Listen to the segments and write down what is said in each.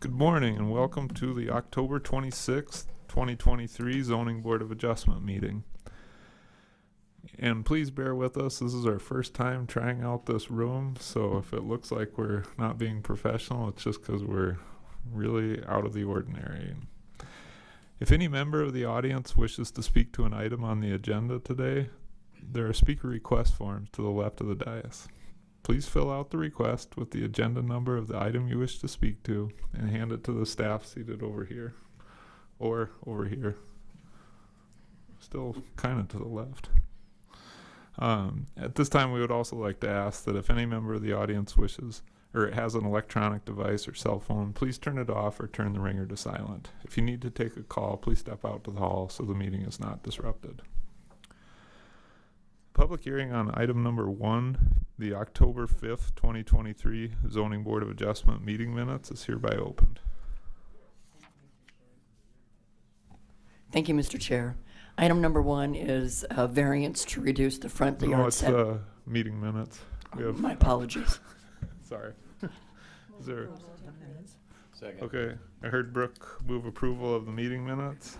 Good morning and welcome to the October 26th, 2023 Zoning Board of Adjustment meeting. And please bear with us, this is our first time trying out this room, so if it looks like we're not being professional, it's just because we're really out of the ordinary. If any member of the audience wishes to speak to an item on the agenda today, there are speaker request forms to the left of the dais. Please fill out the request with the agenda number of the item you wish to speak to and hand it to the staff seated over here or over here. Still kind of to the left. At this time, we would also like to ask that if any member of the audience wishes or has an electronic device or cell phone, please turn it off or turn the ringer to silent. If you need to take a call, please step out to the hall so the meeting is not disrupted. Public hearing on item number 1, the October 5th, 2023 Zoning Board of Adjustment meeting minutes is hereby opened. Thank you, Mr. Chair. Item number 1 is a variance to reduce the front yard No, it's setback. meeting minutes. We have My apologies. sorry. Is there? Second. Okay, I heard Brooke move approval of the meeting minutes.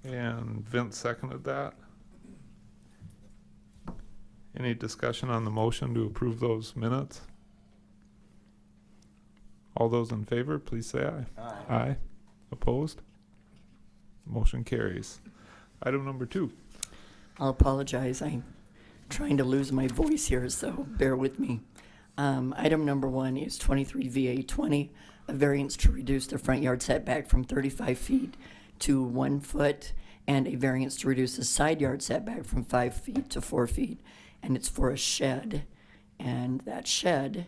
And Vince seconded that. Any discussion on the motion to approve those minutes? All those in favor, please say aye. Aye. Aye. Opposed? Motion carries. Item number 2. I'll apologize. I'm trying to lose my voice here, so bear with me. Item number 1 is 23 VA 20, a variance to reduce the front yard setback from 35 feet to 1 foot, and a variance to reduce the side yard setback from 5 feet to 4 feet. And it's for a shed, and that shed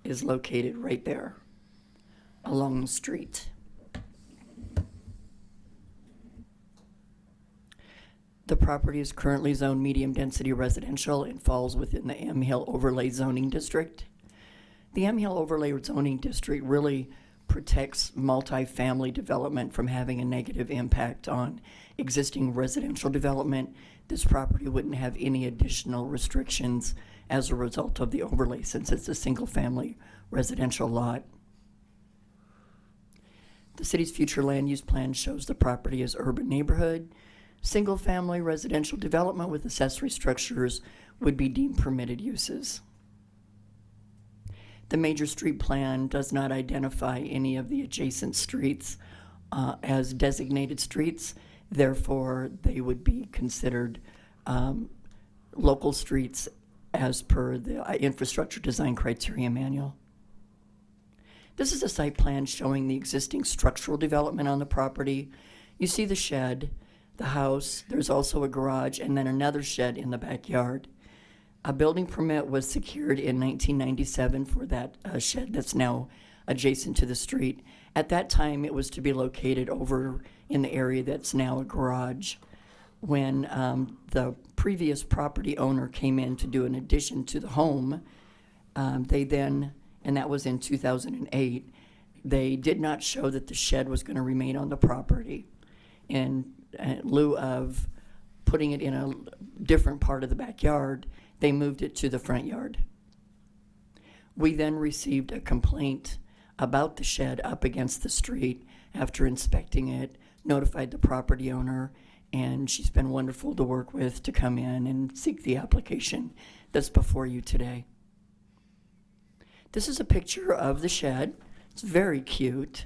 is located right there along the street. The property is currently zoned medium-density residential and falls within the M Hill Overlay Zoning District. The M Hill Overlay Zoning District really protects multifamily development from having a negative impact on existing residential development. This property wouldn't have any additional restrictions as a result of the overlay since it's a single-family residential lot. The city's future land use plan shows the property as urban neighborhood. Single-family residential development with accessory structures would be deemed permitted uses. The major street plan does not identify any of the adjacent streets as designated streets. Therefore, they would be considered local streets as per the Infrastructure Design Criteria Manual. This is a site plan showing the existing structural development on the property. You see the shed, the house, there's also a garage, and then another shed in the backyard. A building permit was secured in 1997 for that shed that's now adjacent to the street. At that time, it was to be located over in the area that's now a garage. When the previous property owner came in to do an addition to the home, they then, and that was in 2008, they did not show that the shed was going to remain on the property. In lieu of putting it in a different part of the backyard, they moved it to the front yard. We then received a complaint about the shed up against the street after inspecting it, notified the property owner, and she's been wonderful to work with to come in and seek the application that's before you today. This is a picture of the shed. It's very cute.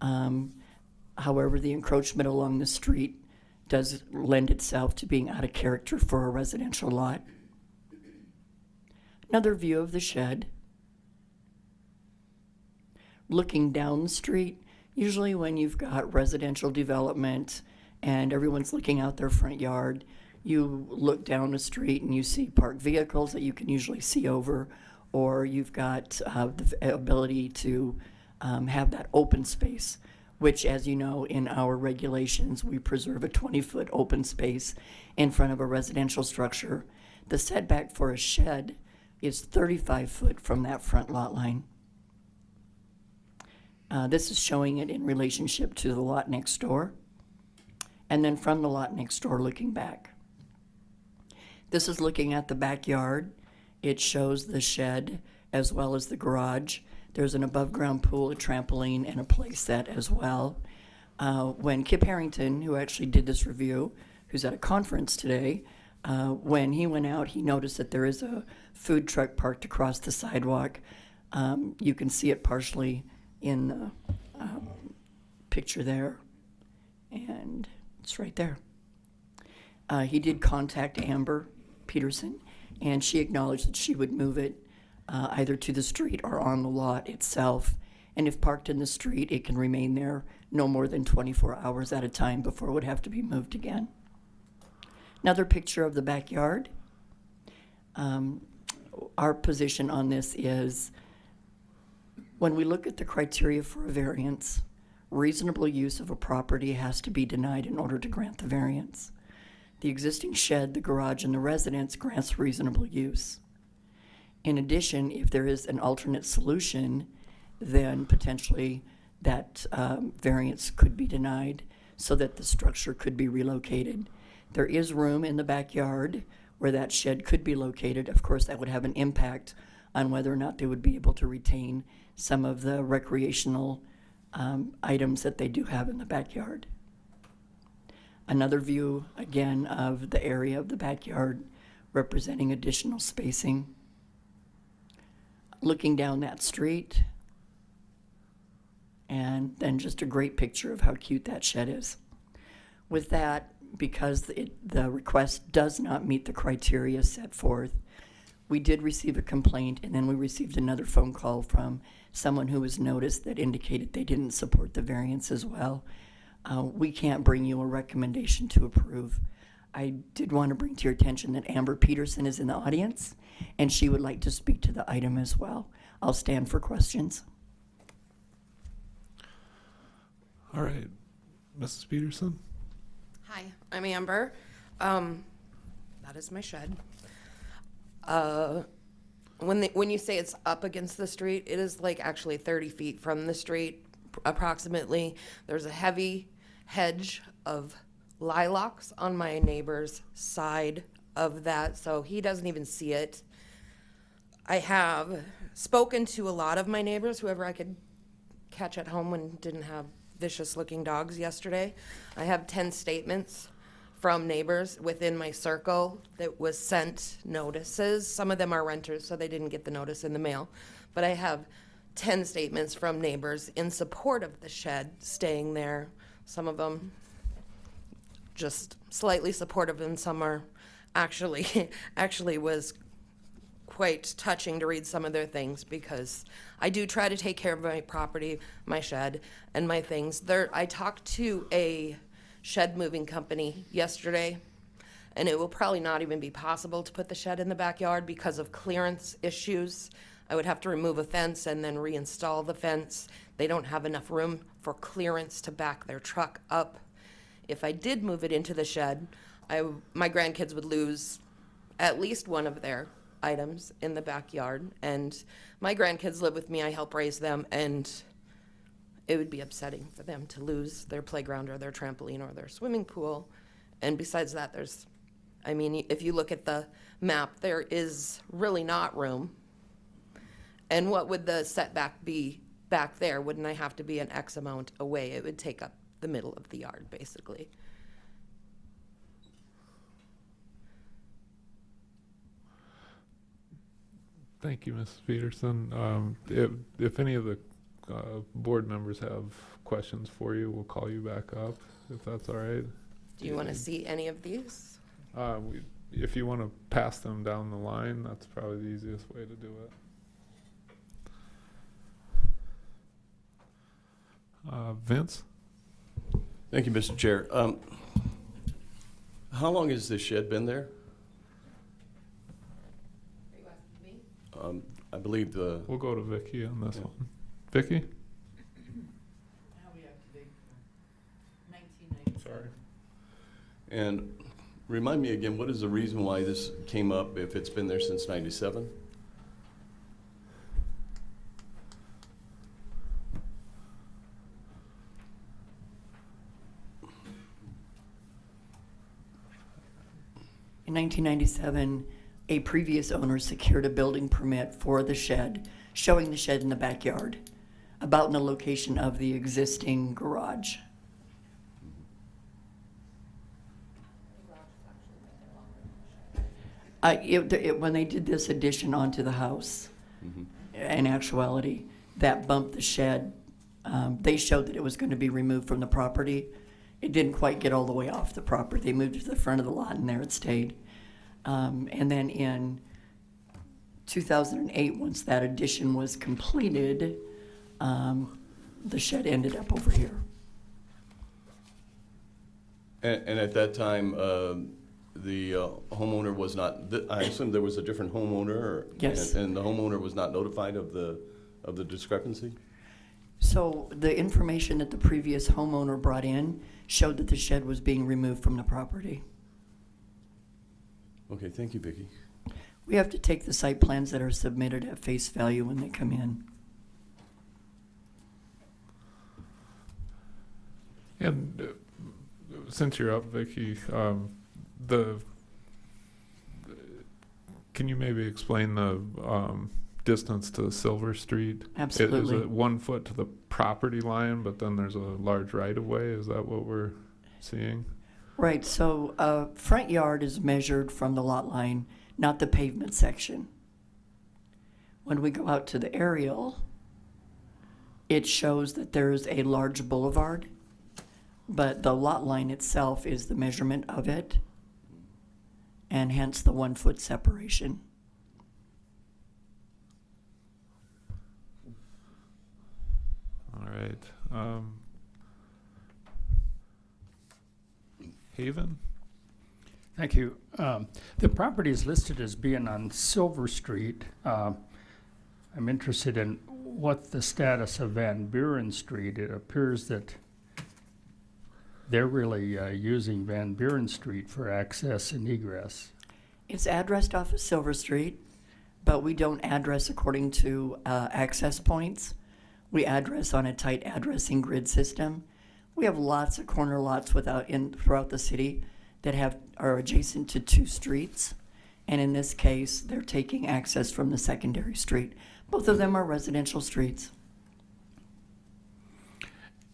However, the encroachment along the street does lend itself to being out of character for a residential lot. Another view of the shed. Looking down the street, usually when you've got residential development and everyone's looking out their front yard, you look down the street and you see parked vehicles that you can usually see over, or you've got the ability to have that open space, which, as you know, in our regulations, we preserve a 20-foot open space in front of a residential structure. The setback for a shed is 35 foot from that front lot line. This is showing it in relationship to the lot next door, and then from the lot next door looking back. This is looking at the backyard. It shows the shed as well as the garage. There's an above-ground pool, a trampoline, and a play set as well. When Kip Harrington, who actually did this review, who's at a conference today, when he went out, he noticed that there is a food truck parked across the sidewalk. You can see it partially in the picture there, and it's right there. He did contact Amber Peterson, and she acknowledged that she would move it either to the street or on the lot itself. And if parked in the street, it can remain there no more than 24 hours at a time before it would have to be moved again. Another picture of the backyard. Our position on this is, when we look at the criteria for a variance, reasonable use of a property has to be denied in order to grant the variance. The existing shed, the garage, and the residence grants reasonable use. In addition, if there is an alternate solution, then potentially that variance could be denied so that the structure could be relocated. There is room in the backyard where that shed could be located. Of course, that would have an impact on whether or not they would be able to retain some of the recreational items that they do have in the backyard. Another view, again, of the area of the backyard representing additional spacing. Looking down that street, and then just a great picture of how cute that shed is. With that, because the request does not meet the criteria set forth, we did receive a complaint, and then we received another phone call from someone who was noticed that indicated they didn't support the variance as well. We can't bring you a recommendation to approve. I did want to bring to your attention that Amber Peterson is in the audience, and she would like to speak to the item as well. I'll stand for questions. All right, Mrs. Peterson? Hi, I'm Amber. That is my shed. When you say it's up against the street, it is like actually 30 feet from the street, approximately. There's a heavy hedge of lilacs on my neighbor's side of that, so he doesn't even see it. I have spoken to a lot of my neighbors, whoever I could catch at home when didn't have vicious looking dogs yesterday. I have 10 statements from neighbors within my circle that was sent notices. Some of them are renters, so they didn't get the notice in the mail. But I have 10 statements from neighbors in support of the shed staying there. Some of them just slightly supportive, and some are actually was quite touching to read some of their things, because I do try to take care of my property, my shed, and my things. I talked to a shed moving company yesterday, and it will probably not even be possible to put the shed in the backyard because of clearance issues. I would have to remove a fence and then reinstall the fence. They don't have enough room for clearance to back their truck up. If I did move it into the shed, my grandkids would lose at least one of their items in the backyard, and my grandkids live with me. I help raise them, and it would be upsetting for them to lose their playground or their trampoline or their swimming pool. And besides that, if you look at the map, there is really not room. And what would the setback be back there? Wouldn't I have to be an X amount away? It would take up the middle of the yard, basically. Thank you, Mrs. Peterson. If any of the board members have questions for you, we'll call you back up, if that's all right. Do you want to see any of these? If you want to pass them down the line, that's probably the easiest way to do it. Vince? Thank you, Mr. Chair. How long has this shed been there? Are you asking me? I believe We'll go to Vicki on this one. Vicki? How we activate 1997. Sorry. and remind me again, what is the reason why this came up if it's been there since '97? In 1997, a previous owner secured a building permit for the shed, showing the shed in the backyard, about in the location of the existing garage. When they did this addition onto the house, in actuality, that bumped the shed. They showed that it was going to be removed from the property. It didn't quite get all the way off the property. They moved it to the front of the lot, and there it stayed. And then in 2008, once that addition was completed, the shed ended up over here. And at that time, the homeowner was not, I assume there was a different homeowner? Yes. And the homeowner was not notified of the discrepancy? So the information that the previous homeowner brought in showed that the shed was being removed from the property. Okay, thank you, Vicki. We have to take the site plans that are submitted at face value when they come in. And since you're up, Vicki, can you maybe explain the distance to Silver Street? Absolutely. Is it 1 foot to the property line, but then there's a large right-of-way? Is that what we're seeing? Right, so front yard is measured from the lot line, not the pavement section. When we go out to the aerial, it shows that there's a large boulevard, but the lot line itself is the measurement of it, and hence the 1 foot separation. All right. Haven? Thank you. The property is listed as being on Silver Street. I'm interested in what the status of Van Buren Street. It appears that they're really using Van Buren Street for access and egress. It's addressed off of Silver Street, but we don't address according to access points. We address on a tight addressing grid system. We have lots of corner lots throughout the city that are adjacent to 2 streets, and in this case, they're taking access from the secondary street. Both of them are residential streets.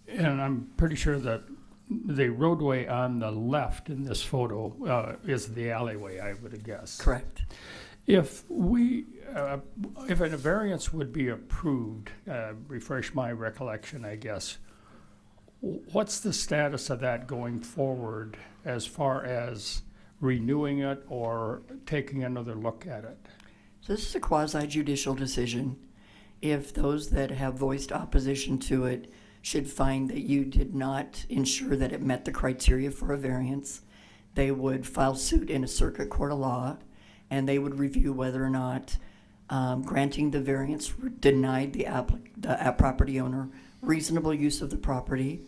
And I'm pretty sure that the roadway on the left in this photo is the alleyway, I would guess. Correct. If a variance would be approved, refresh my recollection, I guess, what's the status of that going forward as far as renewing it or taking another look at it? So this is a quasi-judicial decision. If those that have voiced opposition to it should find that you did not ensure that it met the criteria for a variance, they would file suit in a circuit court of law, and they would review whether or not granting the variance denied the property owner reasonable use of the property,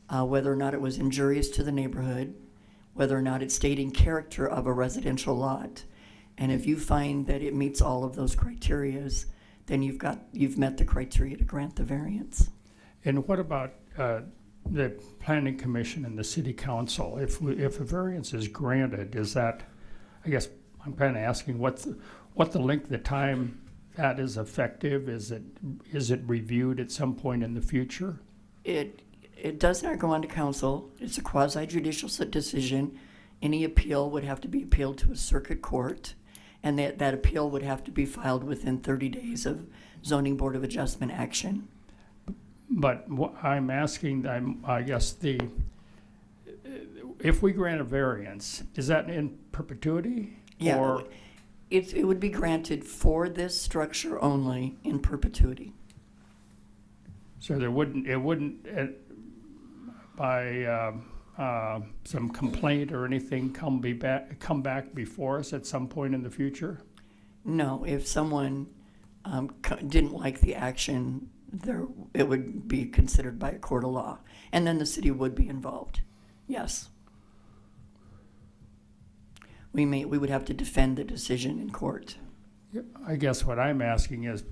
whether or not it was injurious to the neighborhood, whether or not it stayed in character of a residential lot. And if you find that it meets all of those criterias, then you've met the criteria to grant the variance. And what about the Planning Commission and the City Council? If a variance is granted, is that, I guess I'm kind of asking what the length of time that is effective? Is it reviewed at some point in the future? It does not go on to council. It's a quasi-judicial decision. Any appeal would have to be appealed to a circuit court, and that appeal would have to be filed within 30 days of Zoning Board of Adjustment action. But what I'm asking, I guess if we grant a variance, is that in perpetuity? Yeah, Or it would be granted for this structure only in perpetuity. so it wouldn't by some complaint or anything come back before us at some point in the future? No, if someone didn't like the action, it would be considered by a court of law, and then the city would be involved. Yes. We would have to defend the decision in court. I guess what I'm asking is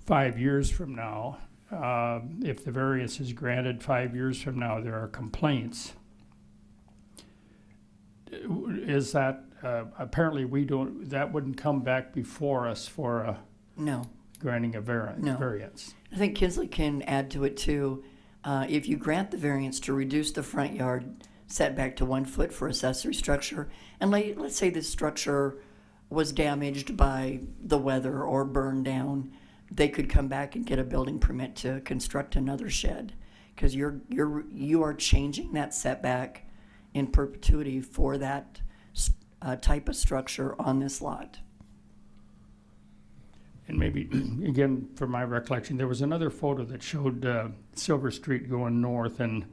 5 years from now, if the variance is granted 5 years from now, there are complaints. is that, apparently we don't, that wouldn't come back before us for No. granting a No. variance. I think Kinsley can add to it too. If you grant the variance to reduce the front yard setback to 1 foot for accessory structure, and let's say this structure was damaged by the weather or burned down, they could come back and get a building permit to construct another shed, because you are changing that setback in perpetuity for that type of structure on this lot. And maybe, again, from my recollection, there was another photo that showed Silver Street going north and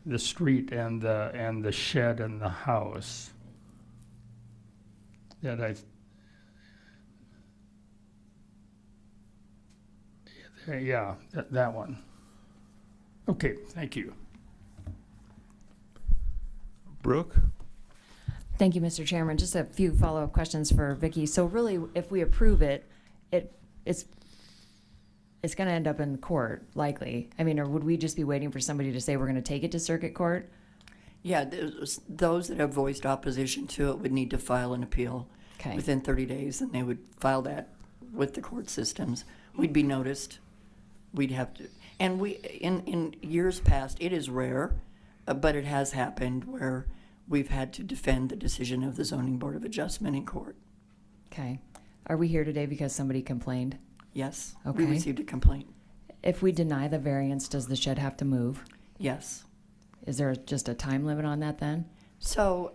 the street and the shed and the house. That yeah, that one. Okay, thank you. Brooke? Thank you, Mr. Chairman. Just a few follow-up questions for Vicky. So really, if we approve it, it's going to end up in court, likely. I mean, or would we just be waiting for somebody to say we're going to take it to circuit court? Yeah, those that have voiced opposition to it would need to file an appeal Okay. within 30 days, and they would file that with the court systems. We'd be noticed. We'd have to, and in years past, it is rare, but it has happened where we've had to defend the decision of the Zoning Board of Adjustment in court. Okay. Are we here today because somebody complained? Yes, Okay. we received a complaint. If we deny the variance, does the shed have to move? Yes. Is there just a time limit on that then? So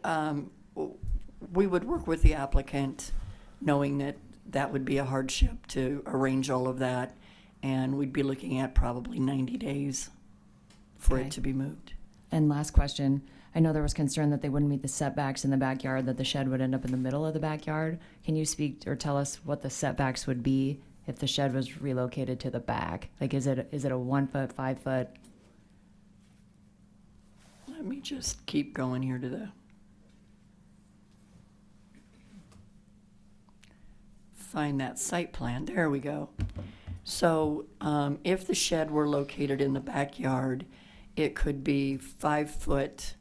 we would work with the applicant, knowing that that would be a hardship to arrange all of that, and we'd be looking at probably 90 days for Okay. it to be moved. And last question, I know there was concern that they wouldn't meet the setbacks in the backyard, that the shed would end up in the middle of the backyard. Can you speak or tell us what the setbacks would be if the shed was relocated to the back? Like, is it a 1 foot, 5 foot? Let me just keep going here to the find that site plan. There we go. So if the shed were located in the backyard, it could be 5 foot.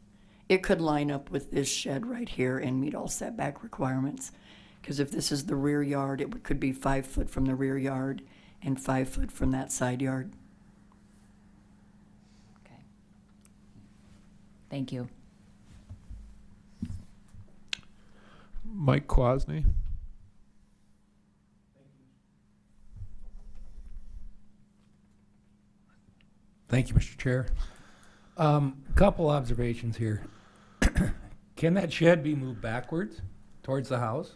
It could line up with this shed right here and meet all setback requirements. Because if this is the rear yard, it could be 5 foot from the rear yard and 5 foot from that side yard. Okay. Thank you. Mike Kwasny? Thank you, Mr. Chair. Couple observations here. Can that shed be moved backwards towards the house?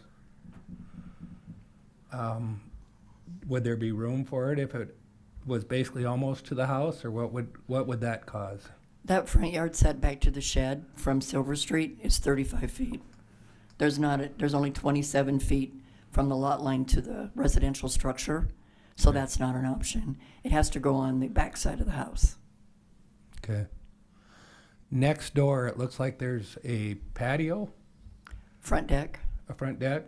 Would there be room for it if it was basically almost to the house, or what would that cause? That front yard setback to the shed from Silver Street is 35 feet. There's only 27 feet from the lot line to the residential structure, so that's not an option. It has to go on the back side of the house. Okay. Next door, it looks like there's a patio, Front deck, a front deck.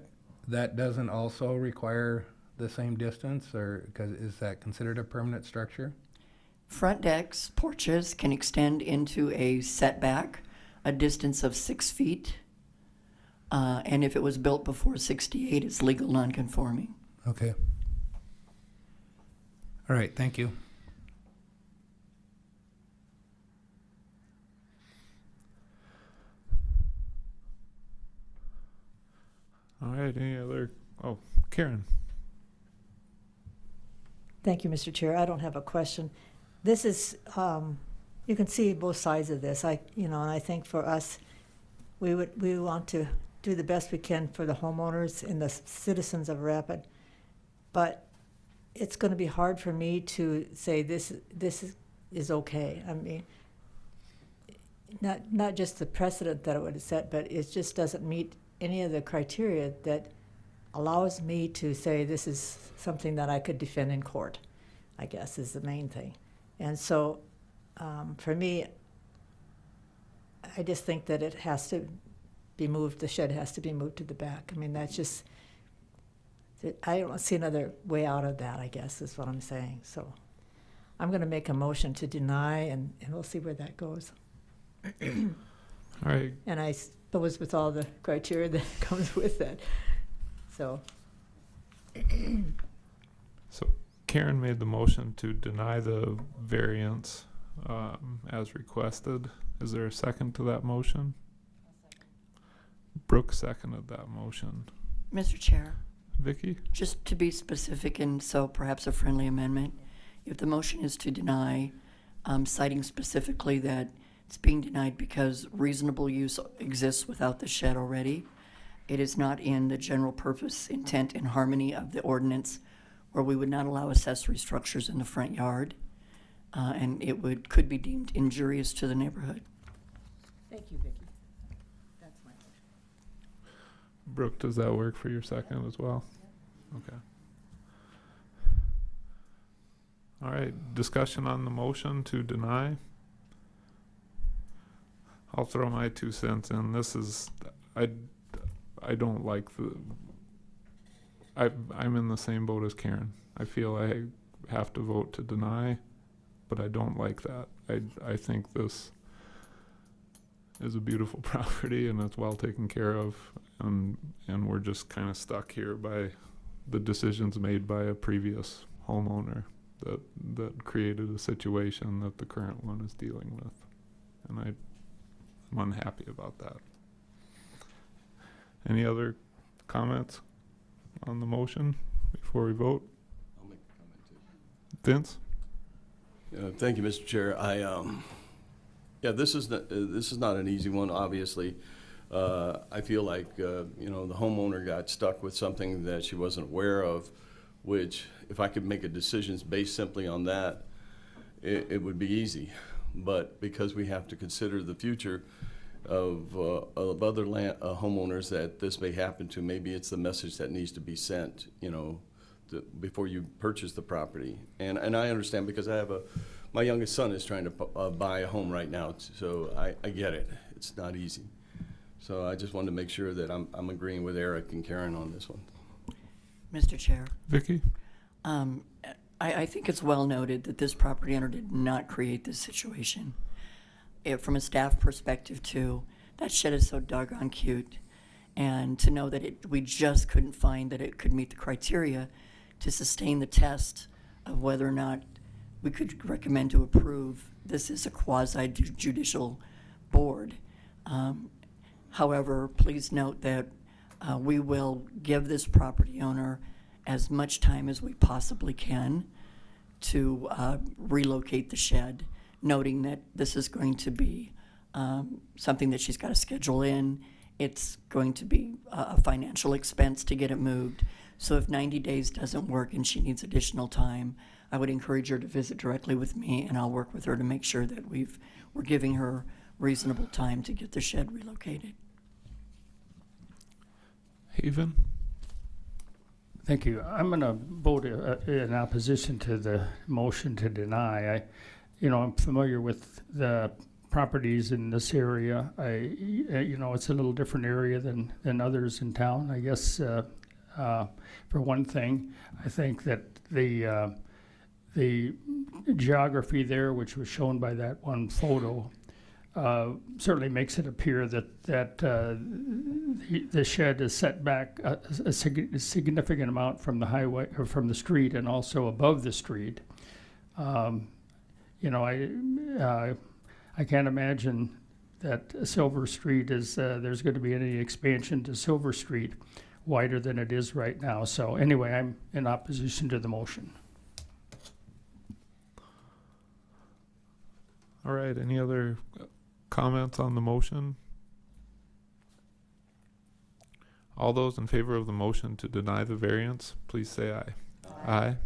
That doesn't also require the same distance, or is that considered a permanent structure? front decks, porches can extend into a setback, a distance of 6 feet. And if it was built before 68, it's legal nonconforming. Okay. All right, thank you. All right, any other? Oh, Karen. Thank you, Mr. Chair. I don't have a question. This is, you can see both sides of this. And I think for us, we want to do the best we can for the homeowners and the citizens of Rapid. But it's going to be hard for me to say this is okay. I mean, not just the precedent that it would have set, but it just doesn't meet any of the criteria that allows me to say this is something that I could defend in court, I guess, is the main thing. And so for me, I just think that it has to be moved, the shed has to be moved to the back. I mean, that's just, I don't see another way out of that, I guess, is what I'm saying. So I'm going to make a motion to deny, and we'll see where that goes. All right. And I goes with all the criteria that comes with that. So, So Karen made the motion to deny the variance as requested. Is there a second to that motion? Brooke seconded that motion. Mr. Chair, Vicky? just to be specific, and so perhaps a friendly amendment, if the motion is to deny, citing specifically that it's being denied because reasonable use exists without the shed already, it is not in the general purpose, intent, and harmony of the ordinance where we would not allow accessory structures in the front yard, and it could be deemed injurious to the neighborhood. thank you, Vicki. That's my motion. Brooke, does that work for your second as well? Okay. All right, discussion on the motion to deny. I'll throw my 2 cents in. This is, I don't like I'm in the same boat as Karen. I feel I have to vote to deny, but I don't like that. I think this is a beautiful property and it's well taken care of, and we're just kind of stuck here by the decisions made by a previous homeowner that created a situation that the current one is dealing with, and I'm unhappy about that. Any other comments on the motion before we vote? I'll make a comment too. Vince? Thank you, Mr. Chair. This is not an easy one, obviously. I feel like, the homeowner got stuck with something that she wasn't aware of, which if I could make a decision based simply on that, it would be easy. But because we have to consider the future of other homeowners that this may happen to, maybe it's the message that needs to be sent, before you purchase the property. And I understand, because my youngest son is trying to buy a home right now, so I get it. It's not easy. So I just wanted to make sure that I'm agreeing with Eric and Karen on this one. Mr. Chair, Vicky? I think it's well noted that this property owner did not create this situation. From a staff perspective too, that shed is so doggone cute. And to know that we just couldn't find that it could meet the criteria to sustain the test of whether or not we could recommend to approve. This is a quasi-judicial board. However, please note that we will give this property owner as much time as we possibly can to relocate the shed, noting that this is going to be something that she's got to schedule in. It's going to be a financial expense to get it moved. So if 90 days doesn't work and she needs additional time, I would encourage her to visit directly with me, and I'll work with her to make sure that we're giving her reasonable time to get the shed relocated. Haven? Thank you. I'm going to vote in opposition to the motion to deny. I'm familiar with the properties in this area. It's a little different area than others in town. I guess, for one thing, I think that the geography there, which was shown by that one photo, certainly makes it appear that the shed is set back a significant amount from the highway or from the street, and also above the street. I can't imagine that Silver Street there's going to be any expansion to Silver Street wider than it is right now. So anyway, I'm in opposition to the motion. All right, any other comments on the motion? All those in favor of the motion to deny the variance, please say aye. Aye.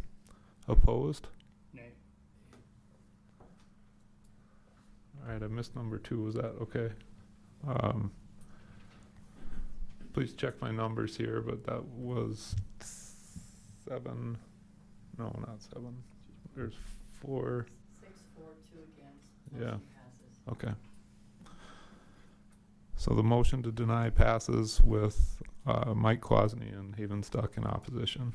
Opposed? Nay. All right, I missed number 2. Was that okay? Please check my numbers here, but that was 7. No, not 7. There's 4. 6, 4, 2 against. Yeah. Motion passes. Okay. So the motion to deny passes with Mike Kwasny and Haven Stuck in opposition.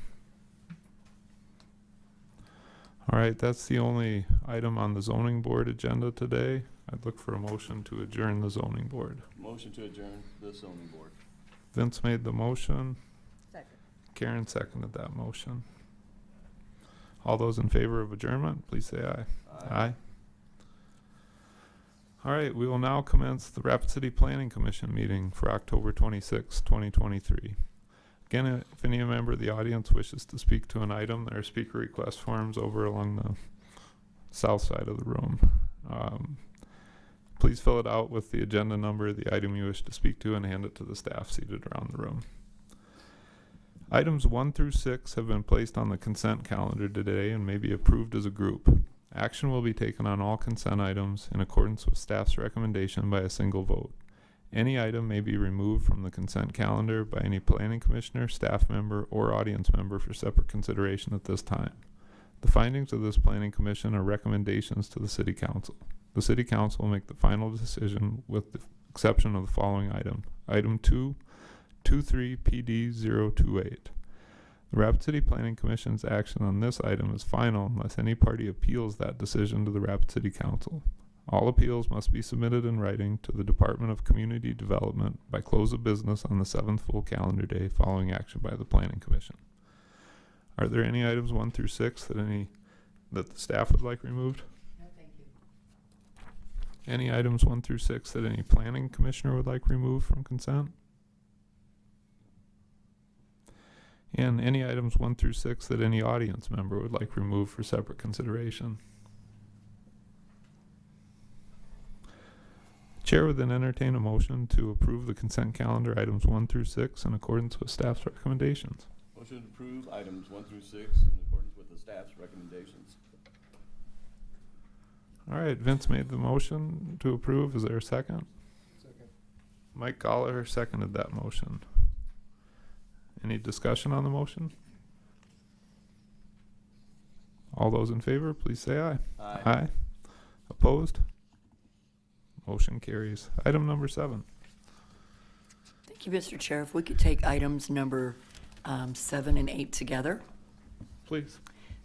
All right, that's the only item on the zoning board agenda today. I'd look for a motion to adjourn the zoning board. Motion to adjourn the zoning board. Vince made the motion. Second. Karen seconded that motion. All those in favor of adjournment, please say aye. Aye. All right, we will now commence the Rapid City Planning Commission meeting for October 26, 2023. Again, if any member of the audience wishes to speak to an item, there are speaker request forms over along the south side of the room. Please fill it out with the agenda number, the item you wish to speak to, and hand it to the staff seated around the room. Items 1 through 6 have been placed on the consent calendar today and may be approved as a group. Action will be taken on all consent items in accordance with staff's recommendation by a single vote. Any item may be removed from the consent calendar by any planning commissioner, staff member, or audience member for separate consideration at this time. The findings of this planning commission are recommendations to the city council. The city council will make the final decision with the exception of the following item. Item 223 PD 028. The Rapid City Planning Commission's action on this item is final unless any party appeals that decision to the Rapid City Council. All appeals must be submitted in writing to the Department of Community Development by close of business on the 7th full calendar day following action by the Planning Commission. Are there any items 1 through 6 that the staff would like removed? No, thank you. Any items 1 through 6 that any planning commissioner would like removed from consent? And any items 1 through 6 that any audience member would like removed for separate consideration? Chair would then entertain a motion to approve the consent calendar items 1 through 6 in accordance with staff's recommendations. Motion to approve items 1 through 6 in accordance with the staff's recommendations. All right, Vince made the motion to approve. Is there a second? Second. Mike Gallagher seconded that motion. Any discussion on the motion? All those in favor, please say aye. Aye. Opposed? Motion carries. Item number 7. Thank you, Mr. Chair. If we could take items number 7 and 8 together. Please.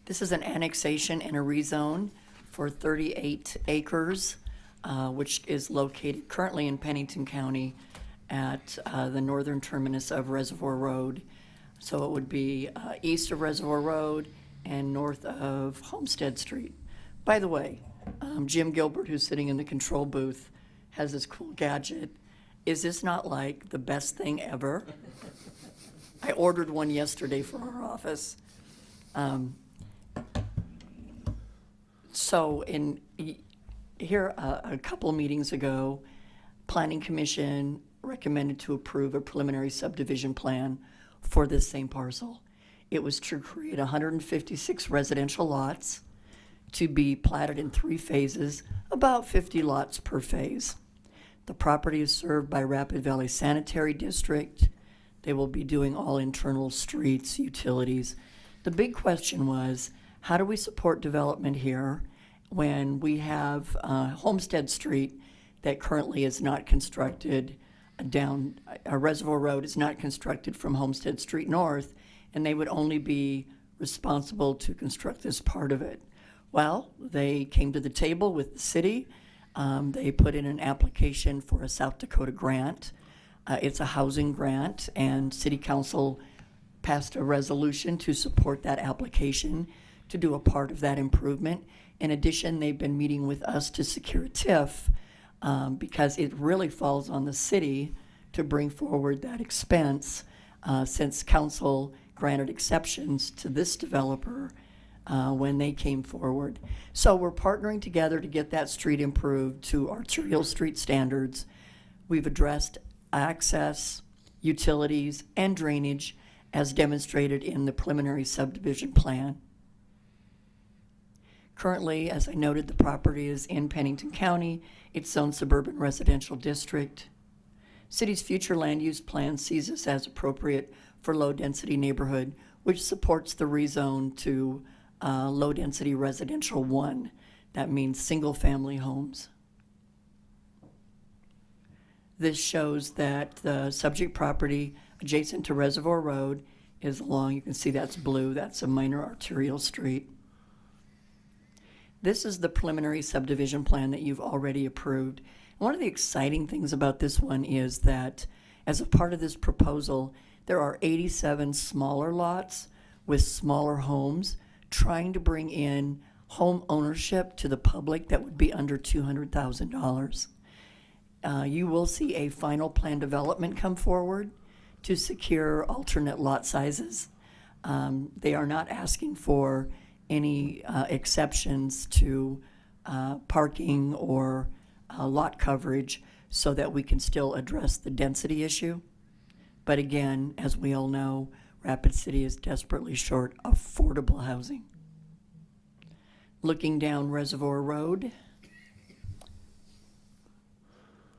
This is an annexation and a rezone for 38 acres, which is located currently in Pennington County at the northern terminus of Reservoir Road. So it would be east of Reservoir Road and north of Homestead Street. By the way, Jim Gilbert, who's sitting in the control booth, has this cool gadget. Is this not like the best thing ever? I ordered one yesterday for our office. So here, a couple meetings ago, Planning Commission recommended to approve a preliminary subdivision plan for this same parcel. It was to create 156 residential lots to be platted in 3 phases, about 50 lots per phase. The property is served by Rapid Valley Sanitary District. They will be doing all internal streets, utilities. The big question was, how do we support development here when we have Homestead Street that currently is not constructed down, Reservoir Road is not constructed from Homestead Street north, and they would only be responsible to construct this part of it. Well, they came to the table with the city. They put in an application for a South Dakota grant. It's a housing grant, and City Council passed a resolution to support that application to do a part of that improvement. In addition, they've been meeting with us to secure a TIF because it really falls on the city to bring forward that expense since council granted exceptions to this developer when they came forward. So we're partnering together to get that street improved to arterial street standards. We've addressed access, utilities, and drainage as demonstrated in the preliminary subdivision plan. Currently, as I noted, the property is in Pennington County. It's zoned suburban residential district. City's future land use plan sees this as appropriate for low-density neighborhood, which supports the rezone to low-density residential 1. That means single-family homes. This shows that the subject property adjacent to Reservoir Road is along, you can see that's blue, that's a minor arterial street. This is the preliminary subdivision plan that you've already approved. One of the exciting things about this one is that as a part of this proposal, there are 87 smaller lots with smaller homes trying to bring in home ownership to the public that would be under $200,000. You will see a final plan development come forward to secure alternate lot sizes. They are not asking for any exceptions to parking or lot coverage so that we can still address the density issue. But again, as we all know, Rapid City is desperately short of affordable housing. Looking down Reservoir Road,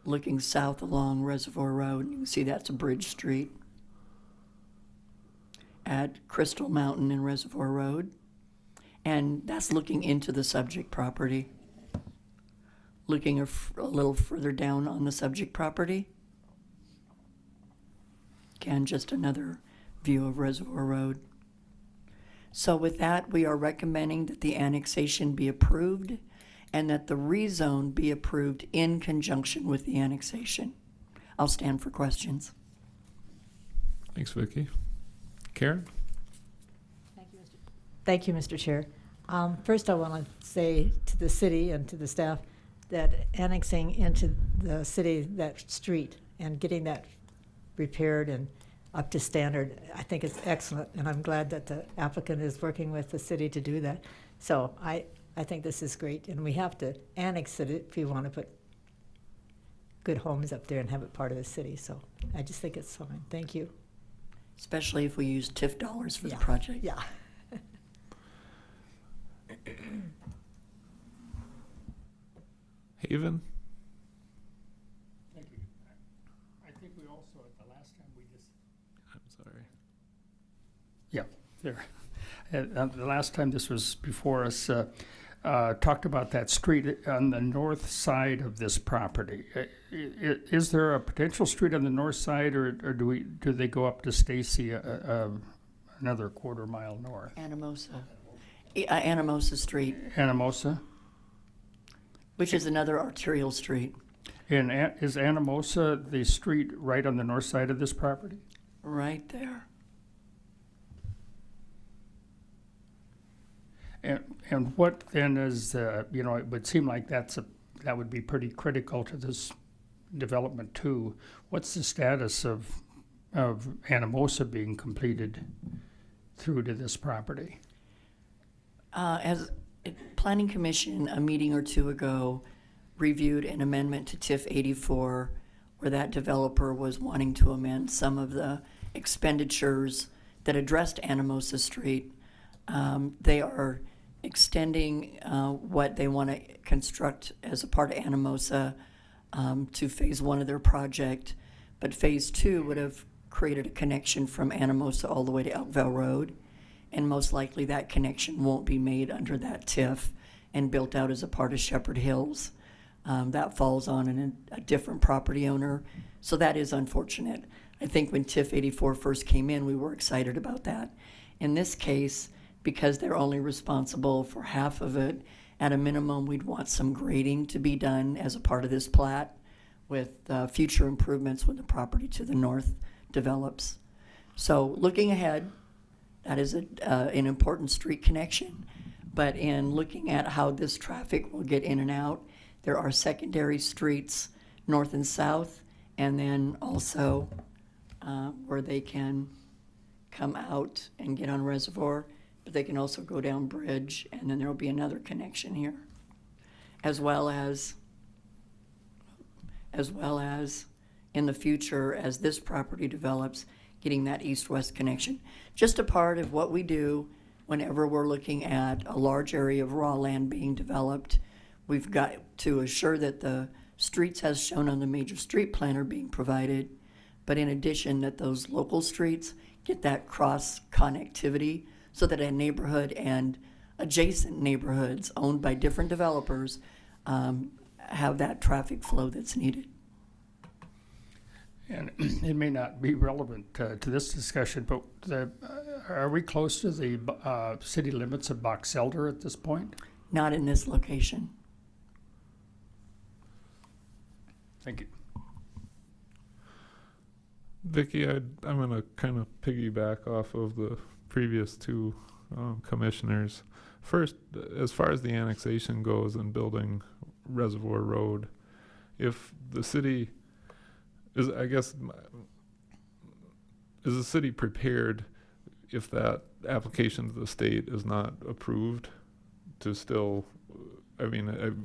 looking south along Reservoir Road, you can see that's a bridge street. At Crystal Mountain and Reservoir Road, and that's looking into the subject property. Looking a little further down on the subject property. Again, just another view of Reservoir Road. So with that, we are recommending that the annexation be approved and that the rezone be approved in conjunction with the annexation. I'll stand for questions. Thanks, Vicki. Karen? Thank you, Mr. Chair. First, I want to say to the city and to the staff that annexing into the city that street and getting that repaired and up to standard, I think it's excellent, and I'm glad that the applicant is working with the city to do that. So I think this is great, and we have to annex it if we want to put good homes up there and have it part of the city. So I just think it's fine. Thank you. Especially if we use TIF dollars for the Yeah. project. Yeah. Haven? Thank you. I think we also, at the last time we just, I'm sorry. yeah, there. The last time this was before us, talked about that street on the north side of this property. Is there a potential street on the north side, or do they go up to Stacy another quarter mile north? Anamosa. Anamosa Street, Anamosa? which is another arterial street. And is Anamosa the street right on the north side of this property? Right there. And what then is, it would seem like that would be pretty critical to this development too. What's the status of Anamosa being completed through to this property? As Planning Commission, a meeting or two ago, reviewed an amendment to TIF 84 where that developer was wanting to amend some of the expenditures that addressed Anamosa Street. They are extending what they want to construct as a part of Anamosa to phase 1 of their project, but phase 2 would have created a connection from Anamosa all the way to Elkville Road, and most likely that connection won't be made under that TIF and built out as a part of Shepherd Hills. That falls on a different property owner, so that is unfortunate. I think when TIF 84 first came in, we were excited about that. In this case, because they're only responsible for half of it, at a minimum, we'd want some grading to be done as a part of this plat with future improvements when the property to the north develops. So looking ahead, that is an important street connection. But in looking at how this traffic will get in and out, there are secondary streets north and south, and then also where they can come out and get on Reservoir, but they can also go down Bridge, and then there will be another connection here, as well as in the future, as this property develops, getting that east-west connection. Just a part of what we do whenever we're looking at a large area of raw land being developed. We've got to assure that the streets as shown on the major street plan are being provided, but in addition that those local streets get that cross connectivity so that a neighborhood and adjacent neighborhoods owned by different developers have that traffic flow that's needed. And it may not be relevant to this discussion, but are we close to the city limits of Box Elder at this point? Not in this location. Thank you. Vicki, I'm going to kind of piggyback off of the previous two commissioners. First, as far as the annexation goes and building Reservoir Road, if the city is, I guess, is the city prepared if that application to the state is not approved to still, I mean,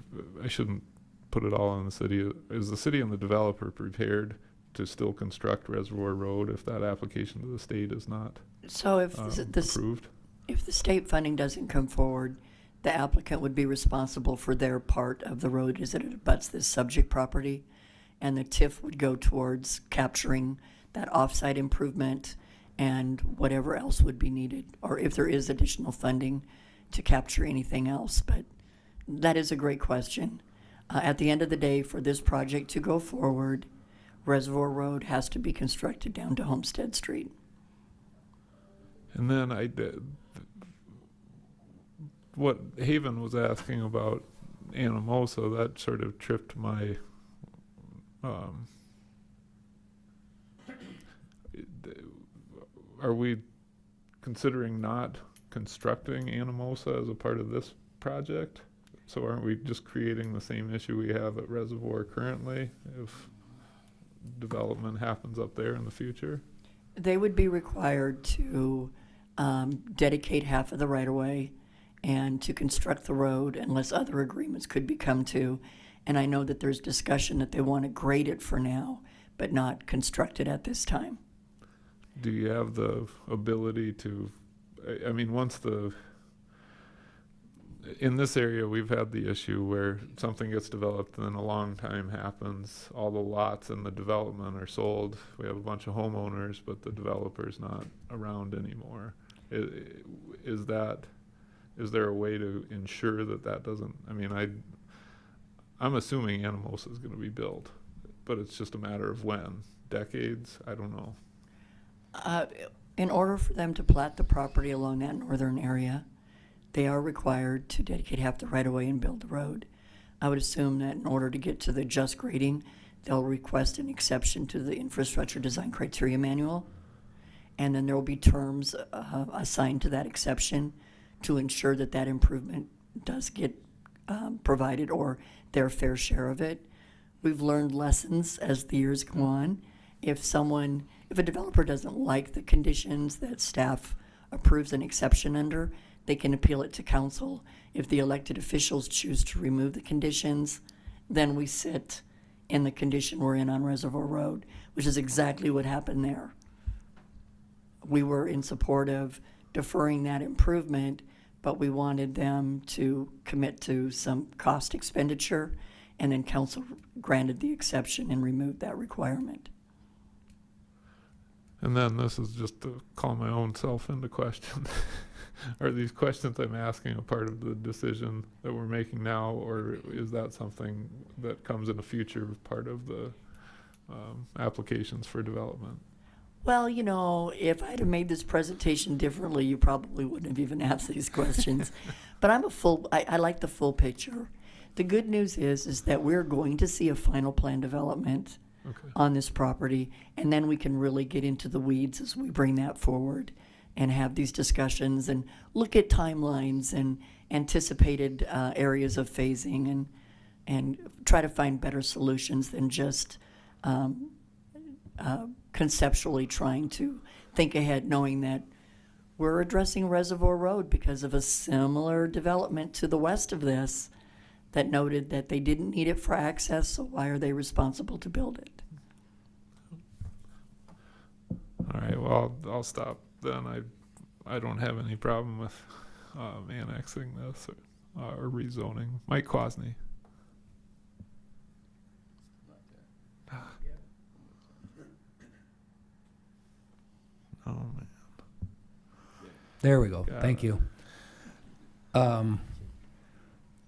I shouldn't put it all on the city. Is the city and the developer prepared to still construct Reservoir Road if that application to the state is not So if approved? if the state funding doesn't come forward, the applicant would be responsible for their part of the road as it abuts this subject property, and the TIF would go towards capturing that offsite improvement and whatever else would be needed, or if there is additional funding to capture anything else. But that is a great question. At the end of the day, for this project to go forward, Reservoir Road has to be constructed down to Homestead Street. And then what Haven was asking about Anamosa, that sort of tripped my, are we considering not constructing Anamosa as a part of this project? So aren't we just creating the same issue we have at Reservoir currently if development happens up there in the future? They would be required to dedicate half of the right-of-way and to construct the road unless other agreements could be come to. And I know that there's discussion that they want to grade it for now, but not construct it at this time. Do you have the ability to, I mean, in this area, we've had the issue where something gets developed and then a long time happens. All the lots in the development are sold. We have a bunch of homeowners, but the developer's not around anymore. Is there a way to ensure that that doesn't, I mean, I'm assuming Anamosa is going to be built, but it's just a matter of when. Decades? I don't know. In order for them to plat the property along that northern area, they are required to dedicate half the right-of-way and build the road. I would assume that in order to get to the just grading, they'll request an exception to the Infrastructure Design Criteria Manual, and then there will be terms assigned to that exception to ensure that that improvement does get provided, or their fair share of it. We've learned lessons as the years go on. If a developer doesn't like the conditions that staff approves an exception under, they can appeal it to council. If the elected officials choose to remove the conditions, then we sit in the condition we're in on Reservoir Road, which is exactly what happened there. We were in support of deferring that improvement, but we wanted them to commit to some cost expenditure, and then council granted the exception and removed that requirement. And then this is just to call my own self into question. Are these questions I'm asking a part of the decision that we're making now, or is that something that comes in a future part of the applications for development? Well, you know, if I'd have made this presentation differently, you probably wouldn't have even asked these questions. But I like the full picture. The good news is that we're going to see a final plan development on this property, and then we can really get into the weeds as we bring that forward and have these discussions and look at timelines and anticipated areas of phasing and try to find better solutions than just conceptually trying to think ahead, knowing that we're addressing Reservoir Road because of a similar development to the west of this that noted that they didn't need it for access, so why are they responsible to build it? All right, well, I'll stop then. I don't have any problem with annexing this or rezoning. Mike Kwasny. Oh, man. There we go. Got Thank it. you.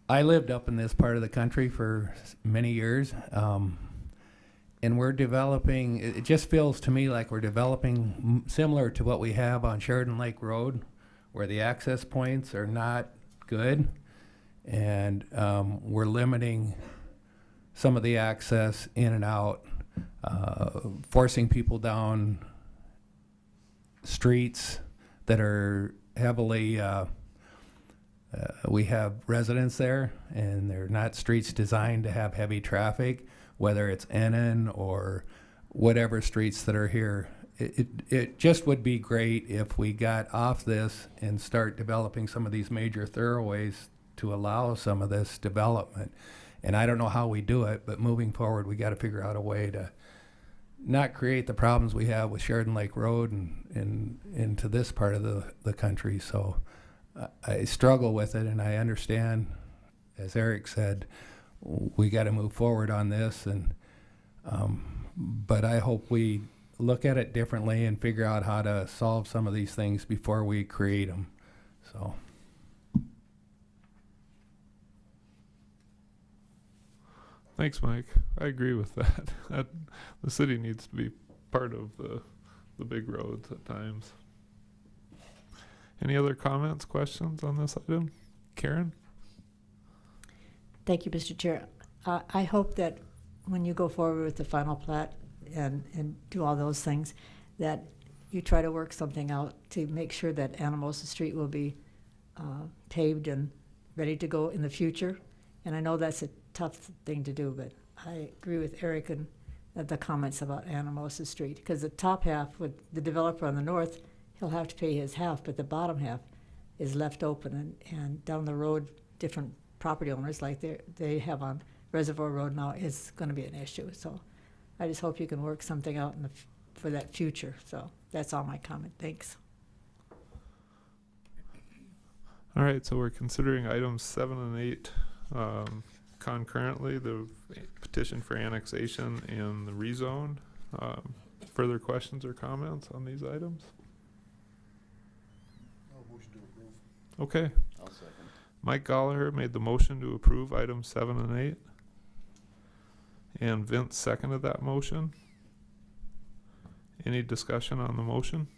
I lived up in this part of the country for many years, and we're developing, it just feels to me like we're developing similar to what we have on Sheridan Lake Road, where the access points are not good. And we're limiting some of the access in and out, forcing people down streets that are heavily, we have residents there, and they're not streets designed to have heavy traffic, whether it's Ennin or whatever streets that are here. It just would be great if we got off this and start developing some of these major thoroughways to allow some of this development. And I don't know how we do it, but moving forward, we got to figure out a way to not create the problems we have with Sheridan Lake Road and into this part of the country. So I struggle with it, and I understand, as Eric said, we got to move forward on this. And but I hope we look at it differently and figure out how to solve some of these things before we create them. So. Thanks, Mike. I agree with that. The city needs to be part of the big roads at times. Any other comments, questions on this item? Karen? Thank you, Mr. Chair. I hope that when you go forward with the final plat and do all those things, that you try to work something out to make sure that Anamosa Street will be paved and ready to go in the future. And I know that's a tough thing to do, but I agree with Eric and the comments about Anamosa Street, because the top half with the developer on the north, he'll have to pay his half, but the bottom half is left open, and down the road, different property owners like they have on Reservoir Road now is going to be an issue. So I just hope you can work something out for that future. So that's all my comment. Thanks. All right, so we're considering items 7 and 8 concurrently, the petition for annexation and the rezone. Further questions or comments on these items? Motion to approve. Okay. I'll second. Mike Gallagher made the motion to approve items 7 and 8. And Vince seconded that motion. Any discussion on the motion?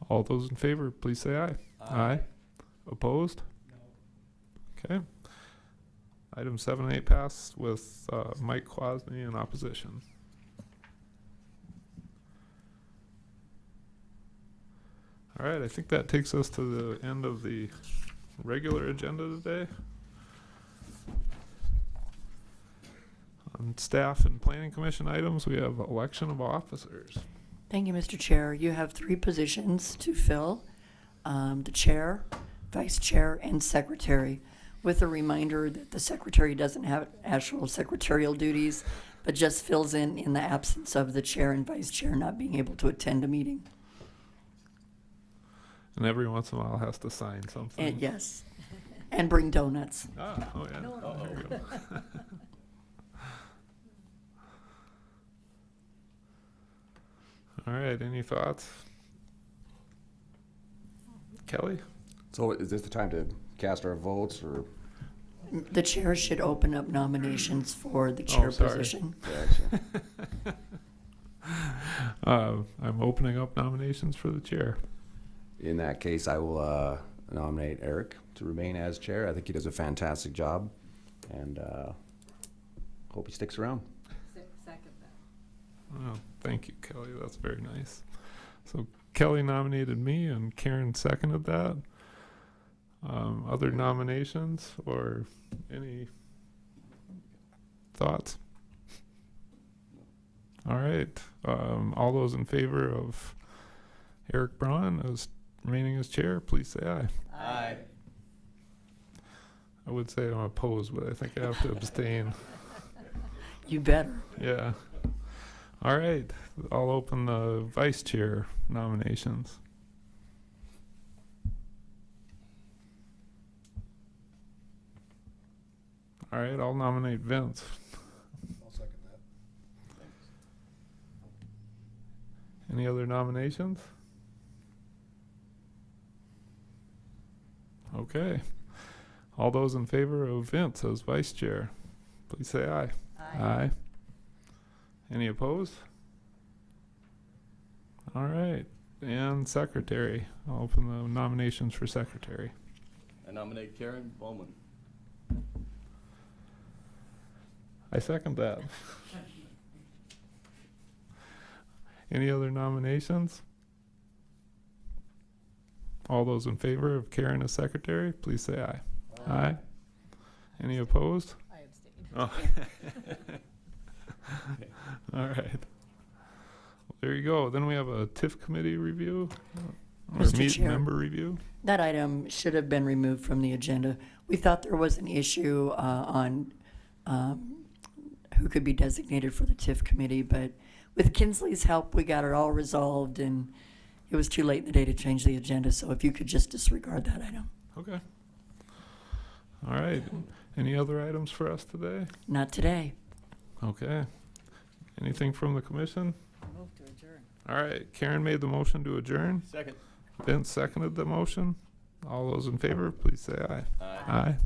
All those in favor, please say aye. Aye. Opposed? No. Okay. Item 7 and 8 passed with Mike Kwasny in opposition. All right, I think that takes us to the end of the regular agenda today. On staff and planning commission items, we have election of officers. Thank you, Mr. Chair. You have 3 positions to fill, the chair, vice chair, and secretary, with a reminder that the secretary doesn't have actual secretarial duties, but just fills in the absence of the chair and vice chair not being able to attend a meeting. And every once in a while has to sign something. And yes, and bring donuts. Ah, oh yeah. There you go. All right, any thoughts? Kelly? So is this the time to cast our votes, or? The chair should open up nominations for the chair sorry. position. I'm opening up nominations for the chair. In that case, I will nominate Eric to remain as chair. I think he does a fantastic job, and hope he sticks around. Oh, thank you, Kelly. That's very nice. So Kelly nominated me and Karen seconded that. Other nominations or any thoughts? All right. All those in favor of Eric Braun as remaining as chair, please say aye. Aye. I would say I'm opposed, but I think I have to abstain. You better. Yeah. All right. I'll open the vice chair nominations. All right. I'll nominate Vince. I'll second that. Any other nominations? Okay. All those in favor of Vince as vice chair, please say aye. Aye. Any opposed? All right. And secretary. I'll open the nominations for secretary. I nominate Karen Bowman. I second that. Any other nominations? All those in favor of Karen as secretary, please say aye. Aye. Any opposed? I abstain. Oh. All right. Well, there you go. Then we have a TIF committee review, or Mr. meet Chair. member review. That item should have been removed from the agenda. We thought there was an issue on who could be designated for the TIF committee, but with Kinsley's help, we got it all resolved, and it was too late in the day to change the agenda, so if you could just disregard that item. Okay. All right. Any other items for us today? Not today. Okay. Anything from the commission? Move to adjourn. All right. Karen made the motion to adjourn. Second. Vince seconded the motion. All those in favor, please say aye. Aye. Aye.